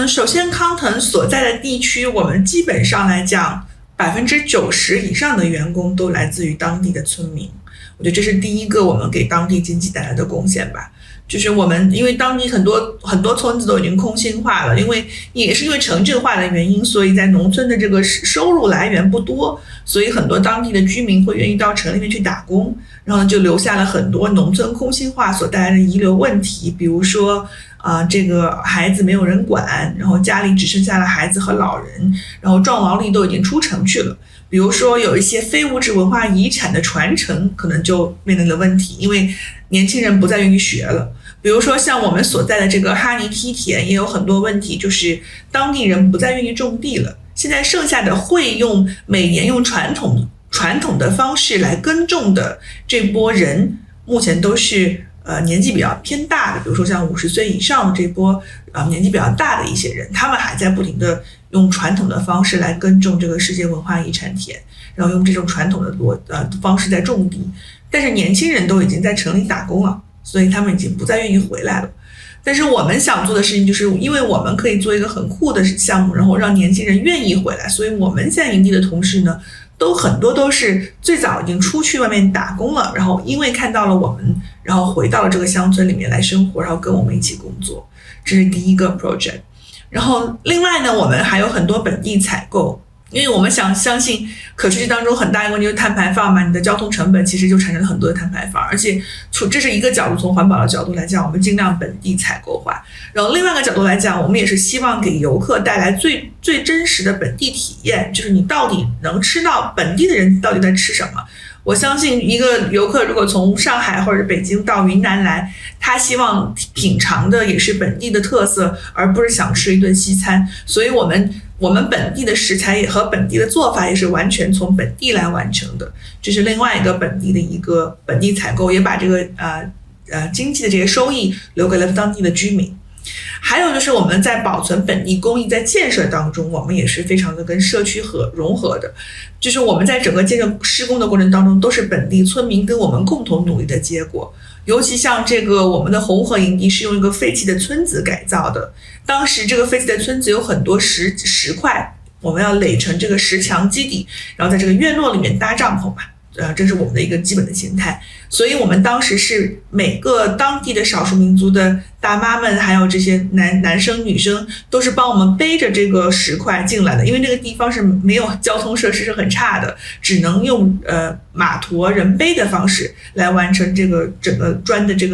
首先康腾所在的地区，我们基本上来讲90%以上的员工都来自于当地的村民，我觉得这是第一个我们给当地经济带来的贡献吧。就是我们因为当地很多村子都已经空心化了，也是因为城镇化的原因，所以在农村的这个收入来源不多，所以很多当地的居民会愿意到城里面去打工，然后就留下了很多农村空心化所带来的遗留问题，比如说这个孩子没有人管，然后家里只剩下了孩子和老人，然后壮劳力都已经出城去了。比如说有一些非物质文化遗产的传承可能就面临了问题，因为年轻人不再愿意学了。比如说像我们所在的这个哈尼梯田也有很多问题，就是当地人不再愿意种地了，现在剩下的会每年用传统的方式来耕种的这波人，目前都是年纪比较偏大的，比如说像50岁以上的这波年纪比较大的一些人，他们还在不停的用传统的方式来耕种这个世界文化遗产田，然后用这种传统的方式在种地，但是年轻人都已经在城里打工了，所以他们已经不再愿意回来了。但是我们想做的事情就是，因为我们可以做一个很酷的项目，然后让年轻人愿意回来，所以我们现在营地的同事呢，很多都是最早已经出去外面打工了，然后因为看到了我们，然后回到了这个乡村里面来生活，然后跟我们一起工作，这是第一个 project。 然后另外呢，我们还有很多本地采购，因为我们相信可持续当中很大一个问题就是碳排放嘛，你的交通成本其实就产生了很多的碳排放，而且这是一个角度，从环保的角度来讲，我们尽量本地采购化。然后另外一个角度来讲，我们也是希望给游客带来最真实的本地体验，就是你到底能吃到本地的人到底在吃什么。我相信一个游客如果从上海或者北京到云南来，他希望品尝的也是本地的特色，而不是想吃一顿西餐。所以我们本地的食材和本地的做法也是完全从本地来完成的，这是另外一个本地采购，也把这个经济的这些收益留给了当地的居民。还有就是我们在保存本地工艺在建设当中，我们也是非常的跟社区融合的，就是我们在整个建设施工的过程当中，都是本地村民跟我们共同努力的结果。尤其像这个我们的红河营地是用一个废弃的村子改造的，当时这个废弃的村子有很多石块，我们要垒成这个石墙基底，然后在这个院落里面搭帐篷嘛，这是我们的一个基本的形态。所以我们当时是每个当地的少数民族的大妈们，还有这些男生女生，都是帮我们背着这个石块进来的，因为这个地方是没有交通设施，是很差的，只能用马驮人背的方式来完成这个整个砖的这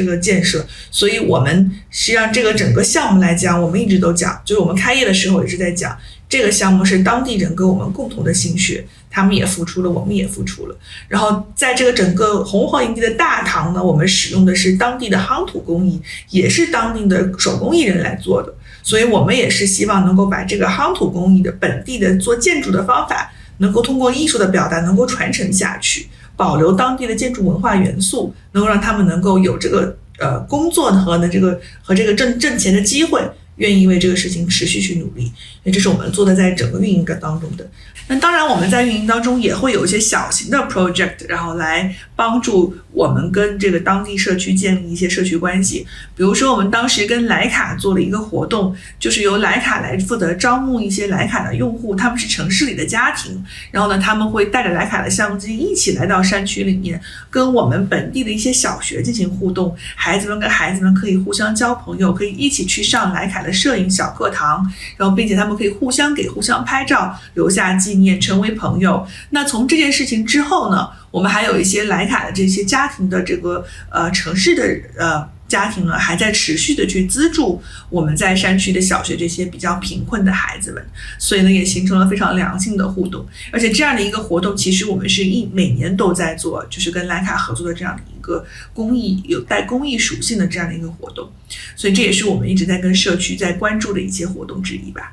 个建设。所以我们实际上这个整个项目来讲，我们一直都讲，就是我们开业的时候也是在讲，这个项目是当地人跟我们共同的心血，他们也付出了，我们也付出了。然后在这个整个红河营地的大堂呢，我们使用的是当地的夯土工艺，也是当地的手工艺人来做的，所以我们也是希望能够把这个夯土工艺的本地的做建筑的方法，能够通过艺术的表达能够传承下去，保留当地的建筑文化元素，能够让他们能够有这个工作和这个挣钱的机会，愿意为这个事情持续去努力。这是我们做的在整个运营当中的。那当然我们在运营当中也会有一些小型的 project， 然后来帮助我们跟这个当地社区建立一些社区关系。比如说我们当时跟莱卡做了一个活动，就是由莱卡来负责招募一些莱卡的用户，他们是城市里的家庭，然后呢他们会带着莱卡的相机一起来到山区里面，跟我们本地的一些小学进行互动，孩子们跟孩子们可以互相交朋友，可以一起去上莱卡的摄影小课堂，然后并且他们可以互相拍照，留下纪念，成为朋友。那从这件事情之后呢，我们还有一些莱卡的这些家庭的这个城市的家庭呢，还在持续的去资助我们在山区的小学这些比较贫困的孩子们，所以呢也形成了非常良性的互动。而且这样的一个活动其实我们是每年都在做，就是跟莱卡合作的这样的一个公益，有带公益属性的这样的一个活动，所以这也是我们一直在跟社区在关注的一些活动之一吧。